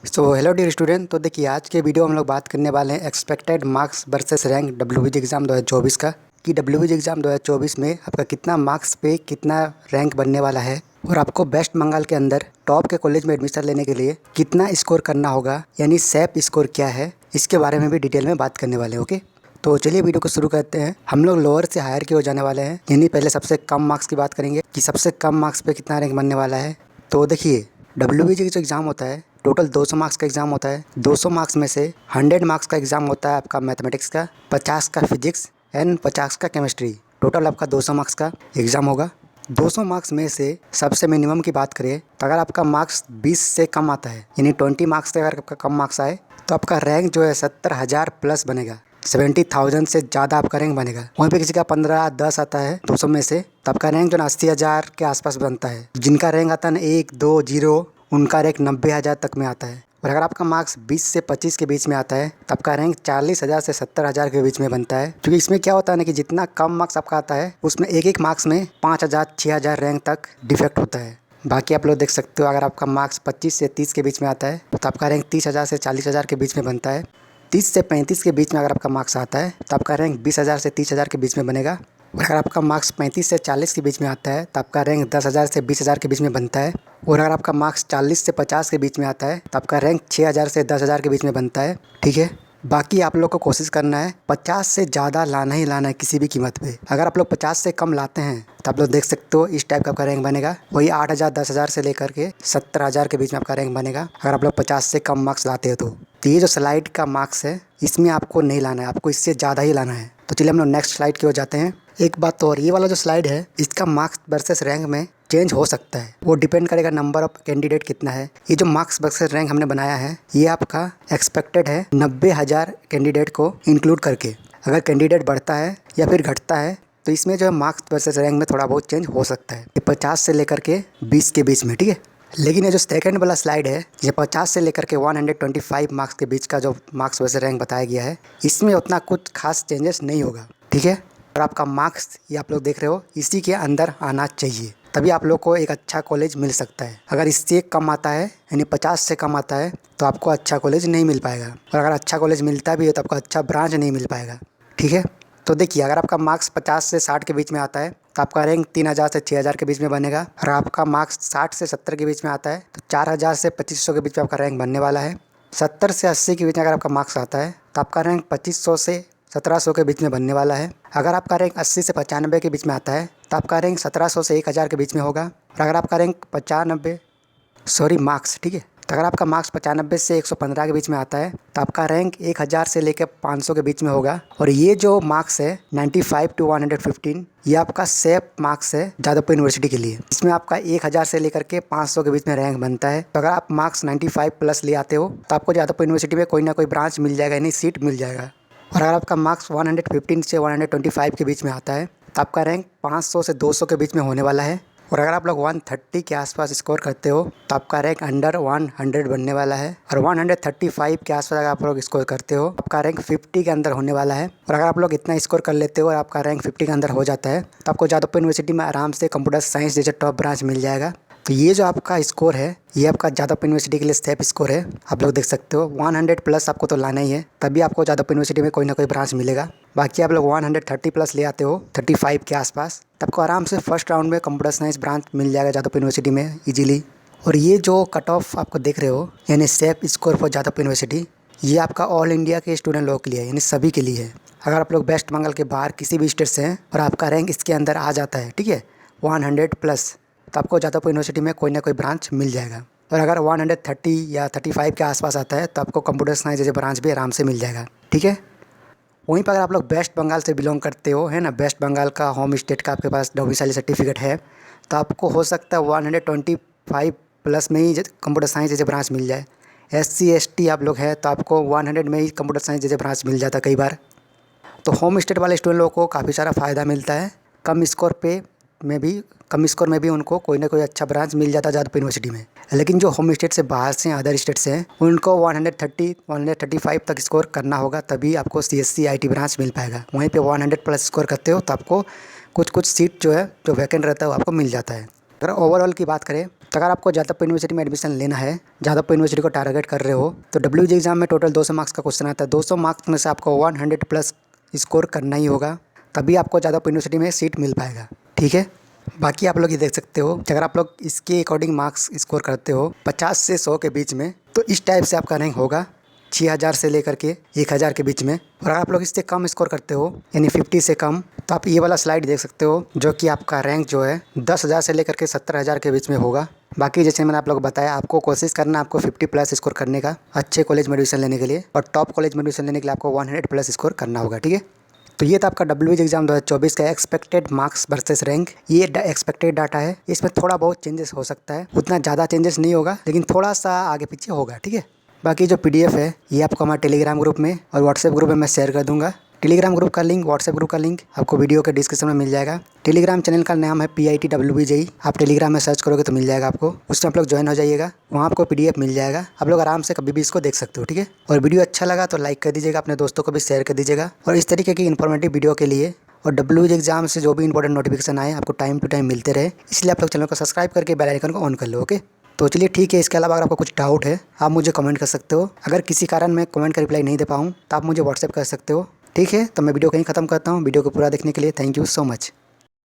Hello dear student. तो देखिए आज के वीडियो हम लोग बात करने वाले हैं expected marks versus rank WBJEE exam 2024 का कि डब्ल्यूबीजी एग्ज़ाम 2024 में आपका कितना मार्क्स पे कितना रैंक बनने वाला है और आपको वेस्ट बंगाल के अंदर टॉप के कॉलेज में एडमिशन लेने के लिए कितना स्कोर करना होगा, यानी सेप स्कोर क्या है, इसके बारे में भी डिटेल में बात करने वाले हैं। ओके, तो चलिए वीडियो को शुरू करते हैं। हम लोग लोअर से हायर की ओर जाने वाले हैं, यानी पहले सबसे कम मार्क्स की बात करेंगे कि सबसे कम मार्क्स पे कितना रैंक बनने वाला है। तो देखिए डब्ल्यूबीजी का जो एग्ज़ाम होता है टोटल 200 मार्क्स का एग्ज़ाम होता है। 200 मार्क्स में से 100 मार्क्स का एग्ज़ाम होता है आपका मैथमेटिक्स का, 50 का फिजिक्स एंड 50 का केमिस्ट्री। टोटल आपका 200 मार्क्स का एग्ज़ाम होगा। 200 मार्क्स में से सबसे मिनिमम की बात करें तो अगर आपका मार्क्स 20 से कम आता है, यानी 20 मार्क्स से अगर आपका कम मार्क्स आए तो आपका रैंक जो है 70,000 प्लस बनेगा। 70,000 से ज़्यादा आपका रैंक बनेगा। वहीं पे किसी का 15-10 आता है 200 में से, तो आपका रैंक जो है 80,000 के आसपास बनता है। जिनका रैंक आता है ना 1, 2, 0, उनका रैंक 90,000 तक में आता है। और अगर आपका मार्क्स 20 से 25 के बीच में आता है तो आपका रैंक 40,000 से 70,000 के बीच में बनता है। क्योंकि इसमें क्या होता है ना कि जितना कम मार्क्स आपका आता है उसमें एक एक मार्क्स में 5,000 6,000 रैंक तक डिफेक्ट होता है। बाकी आप लोग देख सकते हो, अगर आपका मार्क्स 25 से 30 के बीच में आता है तो आपका रैंक 30,000 से 40,000 के बीच में बनता है। 30 से 35 के बीच में अगर आपका मार्क्स आता है तो आपका रैंक 20,000 से 30,000 के बीच में बनेगा। और अगर आपका मार्क्स 35 से 40 के बीच में आता है तो आपका रैंक 10,000 से 20,000 के बीच में बनता है। और अगर आपका मार्क्स 40 से 50 के बीच में आता है तो आपका रैंक 6,000 से 10,000 के बीच में बनता है। ठीक है, बाकी आप लोग को कोशिश करना है 50 से ज़्यादा लाना ही लाना है किसी भी कीमत पे। अगर आप लोग 50 से कम लाते हैं तो आप लोग देख सकते हो इस टाइप का आपका रैंक बनेगा। वही 8,000 10,000 से लेकर के 70,000 के बीच में आपका रैंक बनेगा अगर आप लोग 50 से कम मार्क्स लाते हो तो ये जो स्लाइड का मार्क्स है इसमें आपको नहीं लाना है, आपको इससे ज़्यादा ही लाना है। तो चलिए हम लोग नेक्स्ट स्लाइड की ओर जाते हैं। एक बात तो और, ये वाला जो स्लाइड है इसका मार्क्स वर्सेस रैंक में चेंज हो सकता है। वो डिपेंड करेगा नंबर ऑफ कैंडिडेट कितना है। ये जो मार्क्स वर्सेस रैंक हमने बनाया है ये आपका एक्सपेक्टेड है 90,000 कैंडिडेट को इंक्लूड करके। अगर कैंडिडेट बढ़ता है या फिर घटता है तो इसमें जो है मार्क्स वर्सेस रैंक में थोड़ा बहुत चेंज हो सकता है। ये 50 से लेकर के 20 के बीच में, ठीक है। लेकिन ये जो सेकंड वाला स्लाइड है ये 50 से लेकर के 125 मार्क्स के बीच का जो मार्क्स वर्सेस रैंक बताया गया है इसमें उतना कुछ खास चेंजेस नहीं होगा, ठीक है। और आपका मार्क्स ये आप लोग देख रहे हो इसी के अंदर आना चाहिए, तभी आप लोग को एक अच्छा कॉलेज मिल सकता है। अगर इससे कम आता है यानी 50 से कम आता है तो आपको अच्छा कॉलेज नहीं मिल पाएगा। और अगर अच्छा कॉलेज मिलता भी है तो आपको अच्छा ब्रांच नहीं मिल पाएगा, ठीक है। तो देखिए अगर आपका मार्क्स 50 से 60 के बीच में आता है तो आपका रैंक 3,000 से 6,000 के बीच में बनेगा। और आपका मार्क्स 60 से 70 के बीच में आता है तो 4,000 से 2,500 के बीच में आपका रैंक बनने वाला है। 70 से 80 के बीच में अगर आपका मार्क्स आता है तो आपका रैंक 2,500 से 1,700 के बीच में बनने वाला है। अगर आपका रैंक 80 से 95 के बीच में आता है तो आपका रैंक 1,700 से 1,000 के बीच में होगा। और अगर आपका रैंक मार्क्स, ठीक है, तो अगर आपका मार्क्स 95 से 115 के बीच में आता है तो आपका रैंक 1,000 से लेकर 500 के बीच में होगा। और ये जो मार्क्स है 95 to 115 ये आपका सेप मार्क्स है जादवपुर यूनिवर्सिटी के लिए। इसमें आपका 1,000 से लेकर के 500 के बीच में रैंक बनता है। तो अगर आप मार्क्स 95 प्लस ले आते हो तो आपको जादवपुर यूनिवर्सिटी में कोई ना कोई ब्रांच मिल जाएगा, यानी सीट मिल जाएगा। और अगर आपका मार्क्स 115 से 125 के बीच में आता है तो आपका रैंक 500 से 200 के बीच में होने वाला है। और अगर आप लोग 130 के आसपास स्कोर करते हो तो आपका रैंक अंडर 100 बनने वाला है। और 135 के आसपास अगर आप लोग स्कोर करते हो आपका रैंक 50 के अंदर होने वाला है। और अगर आप लोग इतना स्कोर कर लेते हो और आपका रैंक 50 के अंदर हो जाता है तो आपको जादवपुर यूनिवर्सिटी में आराम से कंप्यूटर साइंस जैसे टॉप ब्रांच मिल जाएगा। तो ये जो आपका स्कोर है ये आपका जादवपुर यूनिवर्सिटी के लिए सेफ स्कोर है। आप लोग देख सकते हो 100 प्लस आपको तो लाना ही है, तभी आपको जादवपुर यूनिवर्सिटी में कोई ना कोई ब्रांच मिलेगा। बाकी आप लोग 130 प्लस ले आते हो 35 के आसपास तो आपको आराम से फर्स्ट राउंड में कंप्यूटर साइंस ब्रांच मिल जाएगा जादवपुर यूनिवर्सिटी में इजीली। और ये जो कट ऑफ आपको देख रहे हो यानी safe score for Jadavpur university ये आपका ऑल इंडिया के स्टूडेंट लोगों के लिए है, यानी सभी के लिए है। अगर आप लोग वेस्ट बंगाल के बाहर किसी भी स्टेट से हैं और आपका रैंक इसके अंदर आ जाता है, ठीक है, 100 प्लस, तो आपको जादवपुर यूनिवर्सिटी में कोई ना कोई ब्रांच मिल जाएगा। और अगर 130 या 35 के आसपास आता है तो आपको कंप्यूटर साइंस जैसे ब्रांच भी आराम से मिल जाएगा, ठीक है। वहीं पर अगर आप लोग वेस्ट बंगाल से बिलोंग करते हो, है ना, वेस्ट बंगाल का होम स्टेट का आपके पास डोमिसाइल सर्टिफिकेट है तो आपको हो सकता है 125 प्लस में ही कंप्यूटर साइंस जैसे ब्रांच मिल जाए। SC ST आप लोग हैं तो आपको 100 में ही कंप्यूटर साइंस जैसे ब्रांच मिल जाता है कई बार। तो होम स्टेट वाले स्टूडेंट लोगों को काफ़ी सारा फ़ायदा मिलता है। कम स्कोर में भी उनको कोई ना कोई अच्छा ब्रांच मिल जाता है जादवपुर यूनिवर्सिटी में। लेकिन जो होम स्टेट से बाहर से अदर स्टेट से हैं उनको 130 135 तक स्कोर करना होगा, तभी आपको CSC IT ब्रांच मिल पाएगा। वहीं पे 100 प्लस स्कोर करते हो तो आपको कुछ सीट जो है जो वैकेंट रहता है वो आपको मिल जाता है। अगर ओवरऑल की बात करें तो अगर आपको जादवपुर यूनिवर्सिटी में एडमिशन लेना है, जादवपुर यूनिवर्सिटी को टारगेट कर रहे हो, तो डब्ल्यूबीजी एग्जाम में टोटल 200 मार्क्स का क्वेश्चन आता है। 200 मार्क्स में से आपको 100 प्लस स्कोर करना ही होगा, तभी आपको जादवपुर यूनिवर्सिटी में सीट मिल पाएगा। ठीक है, बाकी आप लोग ये देख सकते हो कि अगर आप लोग इसके अकॉर्डिंग मार्क्स स्कोर करते हो 50 से 100 के बीच में, तो इस टाइप से आपका रैंक होगा 6000 से लेकर के 1000 के बीच में। और अगर आप लोग इससे कम स्कोर करते हो यानी 50 से कम, तो आप ये वाला स्लाइड देख सकते हो जो कि आपका रैंक जो है 10,000 से लेकर के 70,000 के बीच में होगा। बाकी जैसे मैंने आप लोग बताया, आपको कोशिश करना आपको 50 प्लस स्कोर करने का अच्छे कॉलेज में एडमिशन लेने के लिए, और टॉप कॉलेज में एडमिशन लेने के लिए आपको 100 प्लस स्कोर करना होगा। ठीक है, तो ये था आपका डब्ल्यूबीजी एग्जाम 2024 का एक्सपेक्टेड मार्क्स वर्सेस रैंक। ये एक्सपेक्टेड डाटा है, इसमें थोड़ा बहुत चेंजेस हो सकता है, उतना ज़्यादा चेंजेस नहीं होगा, लेकिन थोड़ा सा आगे पीछे होगा। ठीक है, बाकी जो पीडीएफ है ये आपको हमारे टेलीग्राम ग्रुप में और व्हाट्सएप ग्रुप में मैं शेयर कर दूंगा। टेलीग्राम ग्रुप का लिंक, व्हाट्सएप ग्रुप का लिंक आपको वीडियो के डिस्क्रिप्शन में मिल जाएगा। टेलीग्राम चैनल का नाम है PITWBJEE, आप टेलीग्राम में सर्च करोगे तो मिल जाएगा आपको, उसमें आप लोग ज्वाइन हो जाइएगा, वहाँ आपको पीडीएफ मिल जाएगा, आप लोग आराम से कभी भी इसको देख सकते हो। ठीक है, और वीडियो अच्छा लगा तो लाइक कर दीजिएगा, अपने दोस्तों को भी शेयर कर दीजिएगा। और इस तरीके की इन्फॉर्मेटिव वीडियो के लिए और डब्ल्यूबीजी एग्जाम से जो भी इंपॉर्टेंट नोटिफिकेशन आए आपको टाइम टू टाइम मिलते रहे, इसलिए आप लोग चैनल को सब्सक्राइब करके बेल आइकन को ऑन कर लो। ओके, तो चलिए ठीक है, इसके अलावा अगर आपको कुछ डाउट है आप मुझे कमेंट कर सकते हो। अगर किसी कारण मैं कमेंट का रिप्लाई नहीं दे पाऊँ तो आप मुझे व्हाट्सएप कर सकते हो। ठीक है, तो मैं वीडियो कहीं ख़त्म करता हूँ। वीडियो को पूरा देखने के लिए थैंक यू सो मच।